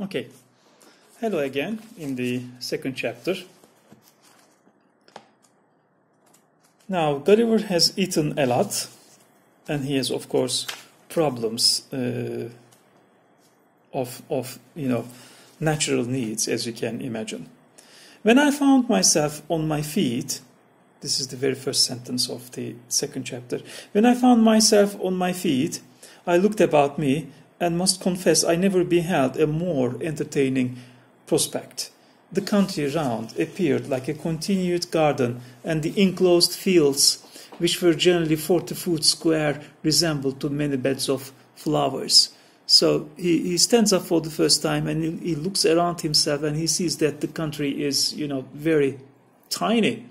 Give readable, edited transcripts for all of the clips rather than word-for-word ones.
Okay, hello again in the second chapter. Now, Gulliver has eaten a lot, and he has, of course, problems of natural needs, as you can imagine. When I found myself on my feet, this is the very first sentence of the second chapter. When I found myself on my feet, I looked about me and must confess I never beheld a more entertaining prospect. The country round appeared like a continued garden, and the enclosed fields, which were generally 40 feet square, resembled to many beds of flowers. So he stands up for the first time and he looks around himself and he sees that the country is, very tiny.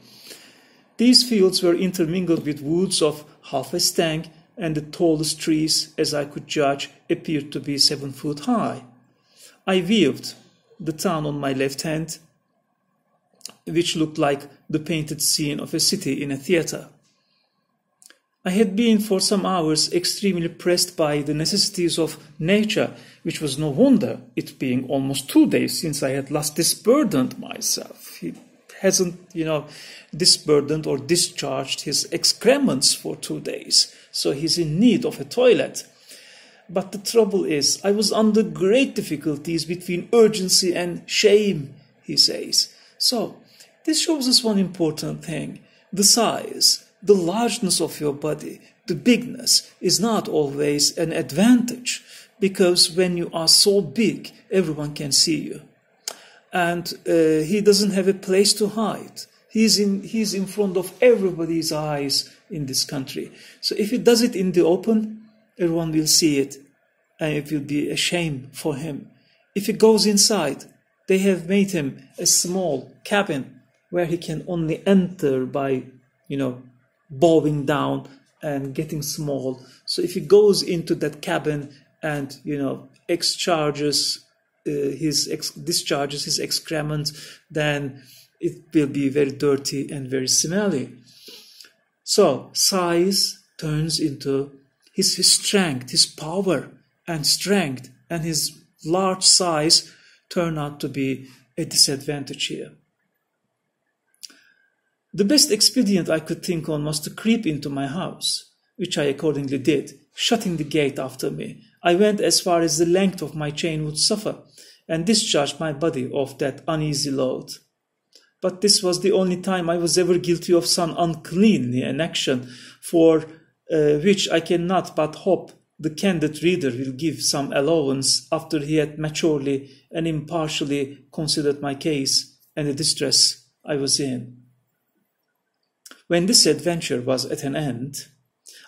These fields were intermingled with woods of half a stang, and the tallest trees, as I could judge, appeared to be 7 feet high. I viewed the town on my left hand, which looked like the painted scene of a city in a theatre. I had been for some hours extremely pressed by the necessities of nature, which was no wonder, it being almost 2 days since I had last disburdened myself. He hasn't, disburdened or discharged his excrements for 2 days, so he's in need of a toilet. But the trouble is, I was under great difficulties between urgency and shame, he says. So, this shows us one important thing. The size, the largeness of your body, the bigness is not always an advantage, because when you are so big, everyone can see you. And he doesn't have a place to hide. He's in front of everybody's eyes in this country. So if he does it in the open, everyone will see it, and it will be a shame for him. If he goes inside, they have made him a small cabin where he can only enter by, bowing down and getting small. So if he goes into that cabin and, discharges his excrement, then it will be very dirty and very smelly. So size turns into his strength, his power and strength, and his large size turn out to be a disadvantage here. The best expedient I could think on was to creep into my house, which I accordingly did, shutting the gate after me. I went as far as the length of my chain would suffer, and discharged my body of that uneasy load. But this was the only time I was ever guilty of some uncleanly an action, for which I cannot but hope the candid reader will give some allowance after he had maturely and impartially considered my case and the distress I was in. When this adventure was at an end,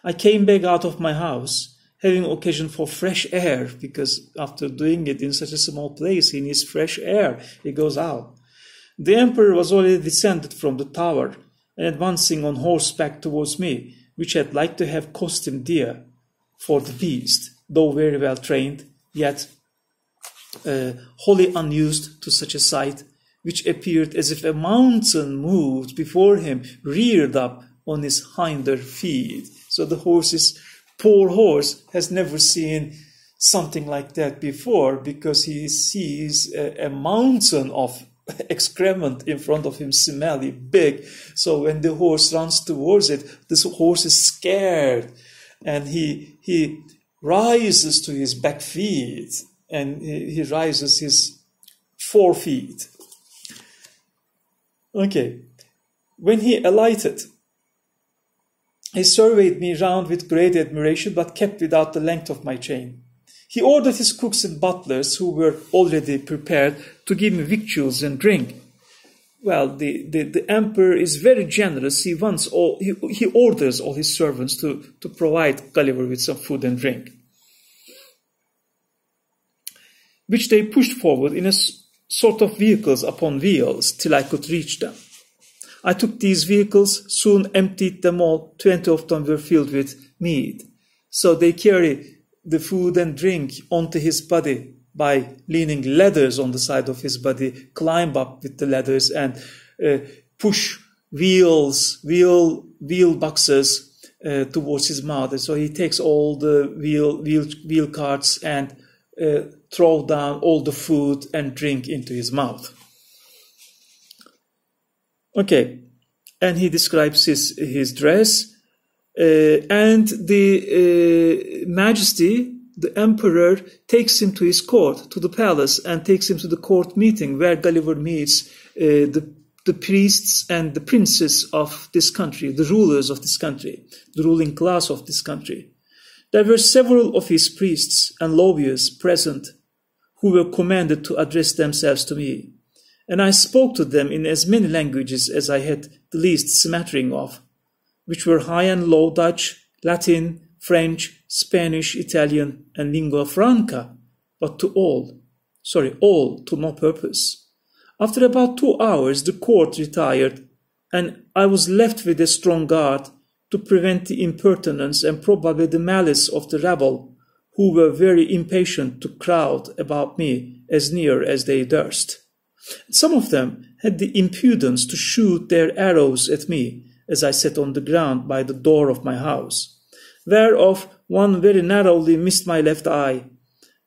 I came back out of my house, having occasion for fresh air, because after doing it in such a small place, he needs fresh air. He goes out. The emperor was already descended from the tower and advancing on horseback towards me, which had like to have cost him dear, for the beast, though very well trained, yet wholly unused to such a sight, which appeared as if a mountain moved before him, reared up on his hinder feet. So the poor horse has never seen something like that before, because he sees a mountain of excrement in front of him, smelly, big. So when the horse runs towards it, this horse is scared, and he rises to his back feet, and he rises his 4 feet. Okay, when he alighted, he surveyed me round with great admiration, but kept without the length of my chain. He ordered his cooks and butlers, who were already prepared, to give me victuals and drink. Well, the emperor is very generous. He orders all his servants to provide Gulliver with some food and drink, which they pushed forward in a sort of vehicles upon wheels till I could reach them. I took these vehicles, soon emptied them all. 20 of them were filled with meat. So they carry the food and drink onto his body by leaning ladders on the side of his body, climb up with the ladders and push wheel boxes towards his mouth. So he takes all the wheel carts and throw down all the food and drink into his mouth. Okay, and he describes his dress, and the Majesty, the Emperor, takes him to his court, to the palace, and takes him to the court meeting where Gulliver meets the priests and the princes of this country, the rulers of this country, the ruling class of this country. There were several of his priests and lawyers present who were commanded to address themselves to me, and I spoke to them in as many languages as I had the least smattering of, which were High and Low Dutch, Latin, French, Spanish, Italian, and lingua franca, but all to no purpose. After about 2 hours, the court retired, and I was left with a strong guard to prevent the impertinence and probably the malice of the rabble, who were very impatient to crowd about me as near as they durst. Some of them had the impudence to shoot their arrows at me as I sat on the ground by the door of my house, whereof one very narrowly missed my left eye.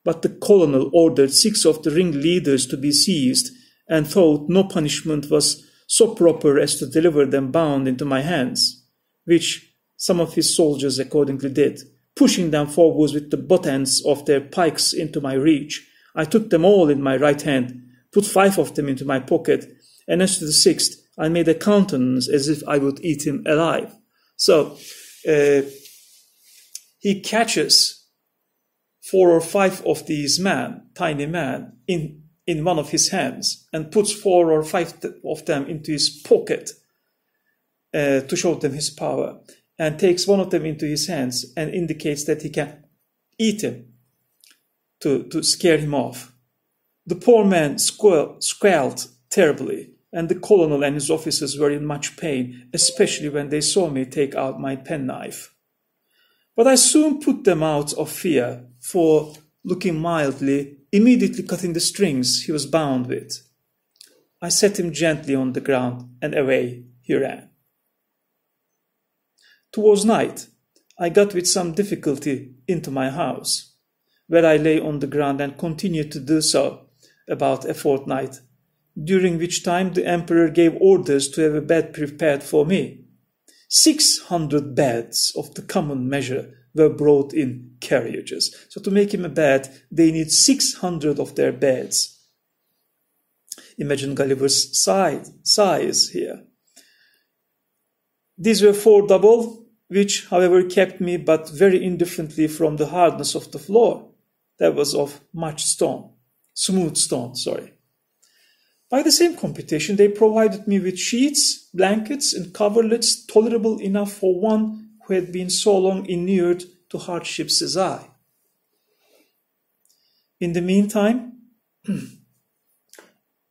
But the colonel ordered 6 of the ringleaders to be seized, and thought no punishment was so proper as to deliver them bound into my hands, which some of his soldiers accordingly did, pushing them forwards with the butt ends of their pikes into my reach. I took them all in my right hand, put 5 of them into my pocket, and as to the 6th, I made a countenance as if I would eat him alive. So he catches 4 or 5 of these tiny men, in one of his hands, and puts 4 or 5 of them into his pocket to show them his power, and takes one of them into his hands and indicates that he can eat him to scare him off. The poor man squealed terribly, and the colonel and his officers were in much pain, especially when they saw me take out my penknife. But I soon put them out of fear, for, looking mildly, immediately cutting the strings he was bound with, I set him gently on the ground, and away he ran. Towards night, I got with some difficulty into my house, where I lay on the ground and continued to do so about a fortnight, during which time the emperor gave orders to have a bed prepared for me. 600 beds of the common measure were brought in carriages. So to make him a bed, they need 600 of their beds. Imagine Gulliver's size here. These were 4 double, which, however, kept me but very indifferently from the hardness of the floor. That was of smooth stone. By the same computation, they provided me with sheets, blankets, and coverlets tolerable enough for one who had been so long inured to hardships as I. In the meantime,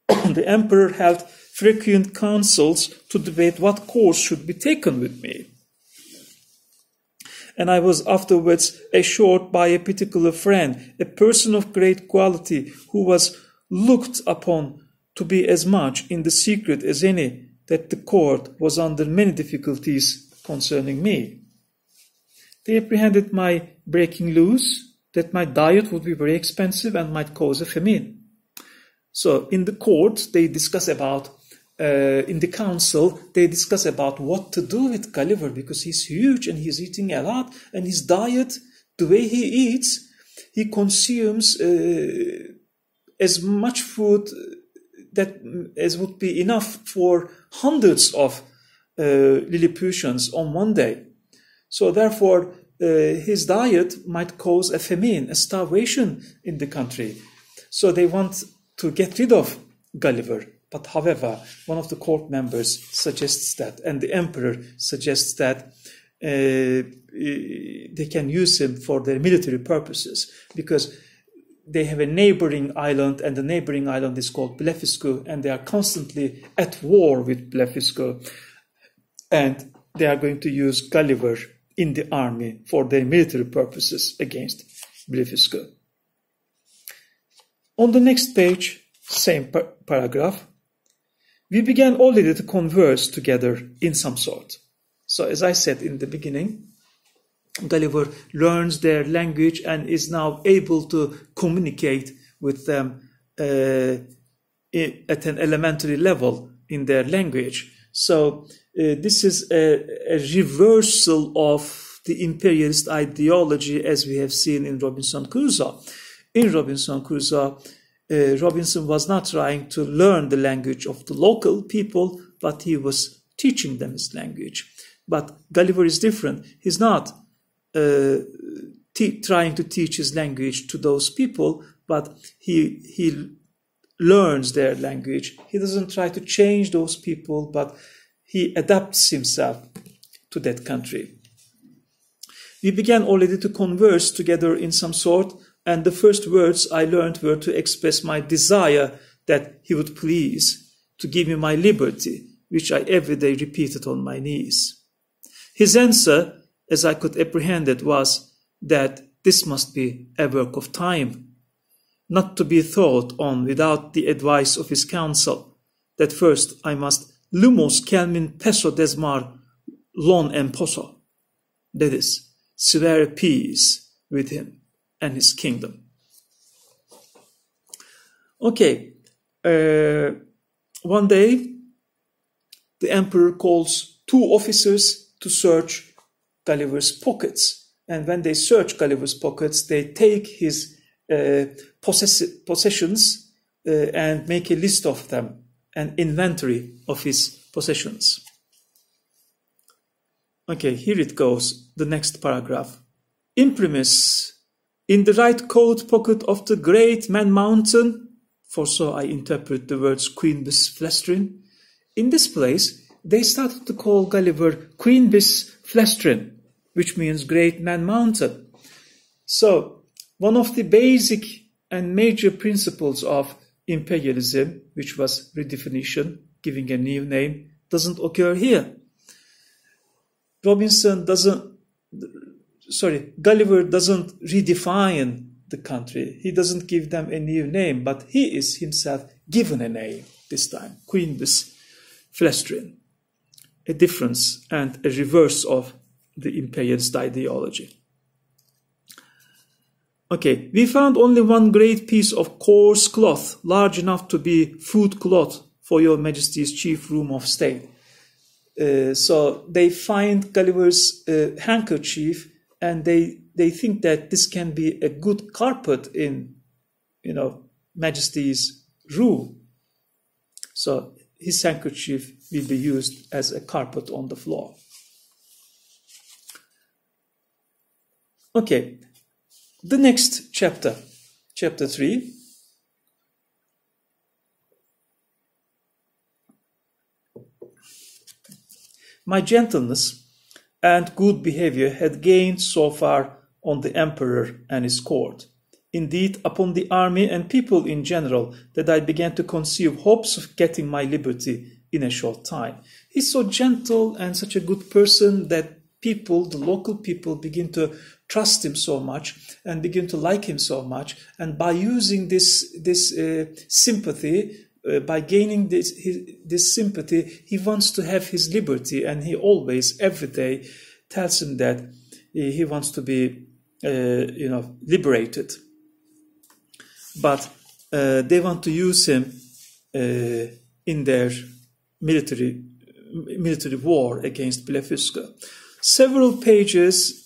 the emperor held frequent councils to debate what course should be taken with me. And I was afterwards assured by a particular friend, a person of great quality, who was looked upon to be as much in the secret as any, that the court was under many difficulties concerning me. They apprehended my breaking loose, that my diet would be very expensive and might cause a famine. So in the court, they discuss about, in the council, they discuss about what to do with Gulliver, because he's huge and he's eating a lot, and his diet, the way he eats, he consumes as much food as would be enough for hundreds of Lilliputians on one day. So therefore, his diet might cause a famine, a starvation in the country. So they want to get rid of Gulliver. But however, one of the court members suggests that, and the emperor suggests that they can use him for their military purposes, because they have a neighboring island, and the neighboring island is called Blefuscu, and they are constantly at war with Blefuscu, and they are going to use Gulliver in the army for their military purposes against Blefuscu. On the next page, same paragraph, we began already to converse together in some sort. So as I said in the beginning, Gulliver learns their language and is now able to communicate with them at an elementary level in their language. So this is a reversal of the imperialist ideology as we have seen in Robinson Crusoe. In Robinson Crusoe, Robinson was not trying to learn the language of the local people, but he was teaching them his language. But Gulliver is different. He's not trying to teach his language to those people, but he learns their language. He doesn't try to change those people, but he adapts himself to that country. We began already to converse together in some sort, and the first words I learned were to express my desire that he would please to give me my liberty, which I every day repeated on my knees. His answer, as I could apprehend it, was that this must be a work of time, not to be thought on without the advice of his counsel, that first I must lumos kelmin peso desmar lon emposo, that is, swear peace with him and his kingdom. Okay, one day the emperor calls two officers to search Gulliver's pockets, and when they search Gulliver's pockets, they take his possessions and make a list of them, an inventory of his possessions. Okay, here it goes, the next paragraph. Imprimis, in the right coat pocket of the great man mountain, for so I interpret the words Queenbis Flestrin. In this place, they started to call Gulliver Queenbis Flestrin, which means great man mountain. So, one of the basic and major principles of imperialism, which was redefinition, giving a new name, doesn't occur here. Gulliver doesn't redefine the country. He doesn't give them a new name, but he is himself given a name this time, Queenbis Flestrin, a difference and a reverse of the imperialist ideology. Okay, we found only one great piece of coarse cloth, large enough to be food cloth for your Majesty's chief room of state. So they find Gulliver's handkerchief, and they think that this can be a good carpet in, Majesty's room. So his handkerchief will be used as a carpet on the floor. Okay, the next chapter, chapter 3. My gentleness and good behavior had gained so far on the emperor and his court, indeed upon the army and people in general, that I began to conceive hopes of getting my liberty in a short time. He's so gentle and such a good person that people, the local people, begin to trust him so much and begin to like him so much. And by using this sympathy, by gaining this sympathy, he wants to have his liberty, and he always, every day, tells him that he wants to be, liberated. But they want to use him in their military war against Blefuscu. Several pages,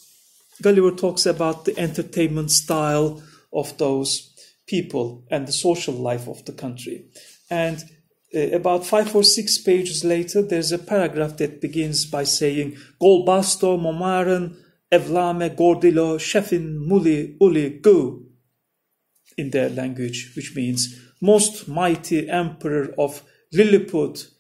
Gulliver talks about the entertainment style of those people and the social life of the country. And about 5 or 6 pages later, there's a paragraph that begins by saying, Golbasto momaren evlame gordilo shefin muli uli gu, in their language, which means, most mighty emperor of Lilliput,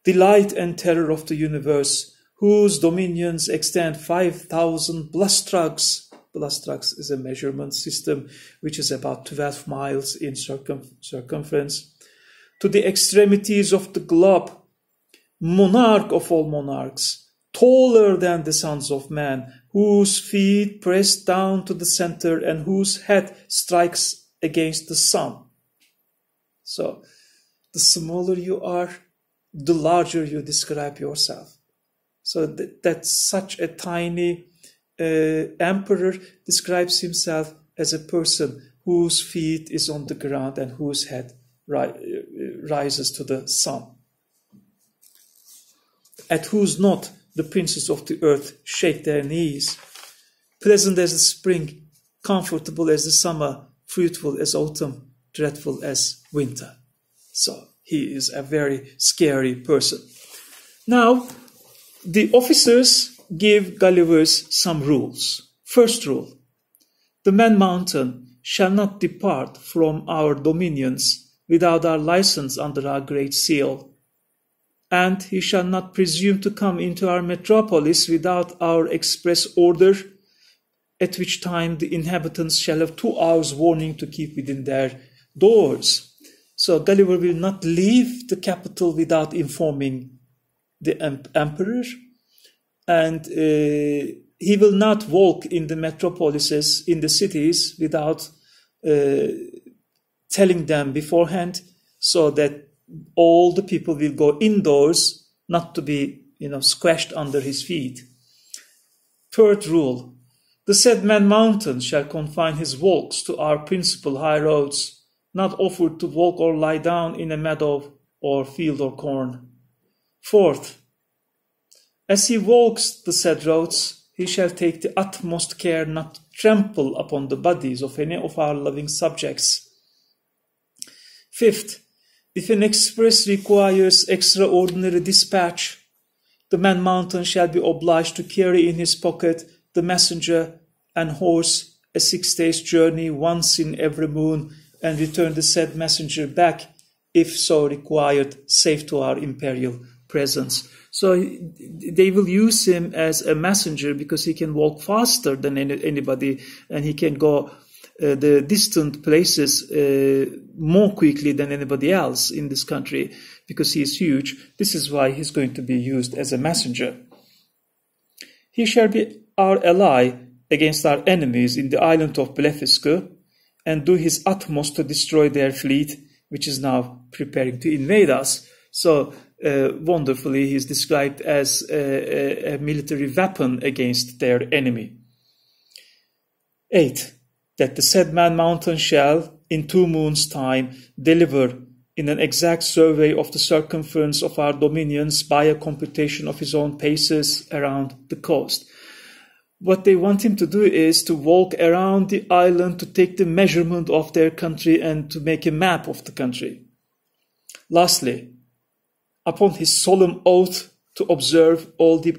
delight and terror of the universe, whose dominions extend 5,000 blastrugs. Blastrugs is a measurement system which is about 12 miles in circumference. To the extremities of the globe, monarch of all monarchs, taller than the sons of man, whose feet press down to the center and whose head strikes against the sun. So, the smaller you are, the larger you describe yourself. So that such a tiny emperor describes himself as a person whose feet is on the ground and whose head rises to the sun. At whose knot the princes of the earth shake their knees, pleasant as the spring, comfortable as the summer, fruitful as autumn, dreadful as winter. So he is a very scary person. Now, the officers give Gullivers some rules. First rule, the Man Mountain shall not depart from our dominions without our license under our great seal, and he shall not presume to come into our metropolis without our express order, at which time the inhabitants shall have 2 hours warning to keep within their doors. So Gulliver will not leave the capital without informing the emperor, and he will not walk in the metropolises, in the cities, without telling them beforehand, so that all the people will go indoors, not to be, squashed under his feet. Third rule, the said Man Mountain shall confine his walks to our principal high roads, not offered to walk or lie down in a meadow or field or corn. Fourth, as he walks the said roads, he shall take the utmost care not to trample upon the bodies of any of our loving subjects. Fifth, if an express requires extraordinary dispatch, the Man Mountain shall be obliged to carry in his pocket the messenger and horse a 6 days' journey once in every moon, and return the said messenger back, if so required, safe to our imperial presence. So they will use him as a messenger because he can walk faster than anybody, and he can go the distant places more quickly than anybody else in this country because he is huge. This is why he's going to be used as a messenger. He shall be our ally against our enemies in the island of Blefuscu, and do his utmost to destroy their fleet, which is now preparing to invade us. So wonderfully, he is described as a military weapon against their enemy. 8. That the said Man Mountain shall, in 2 moons' time, deliver in an exact survey of the circumference of our dominions by a computation of his own paces around the coast. What they want him to do is to walk around the island to take the measurement of their country and to make a map of the country. Lastly, upon his solemn oath to observe all the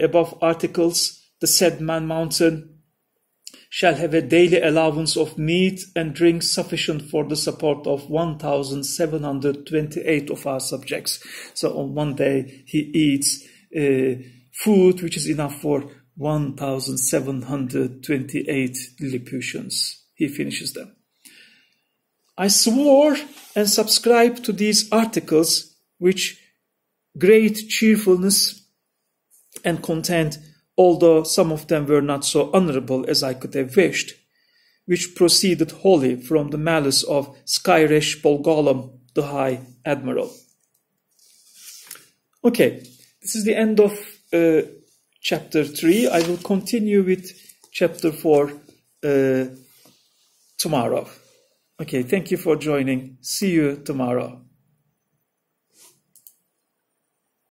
above articles, the said Man Mountain shall have a daily allowance of meat and drink sufficient for the support of 1,728 of our subjects. So on one day he eats food which is enough for 1,728 Lilliputians. He finishes them. I swore and subscribed to these articles which great cheerfulness and content, although some of them were not so honorable as I could have wished, which proceeded wholly from the malice of Skyresh Bolgolam, the High Admiral. Okay, this is the end of Chapter 3. I will continue with Chapter 4 tomorrow. Okay, thank you for joining. See you tomorrow.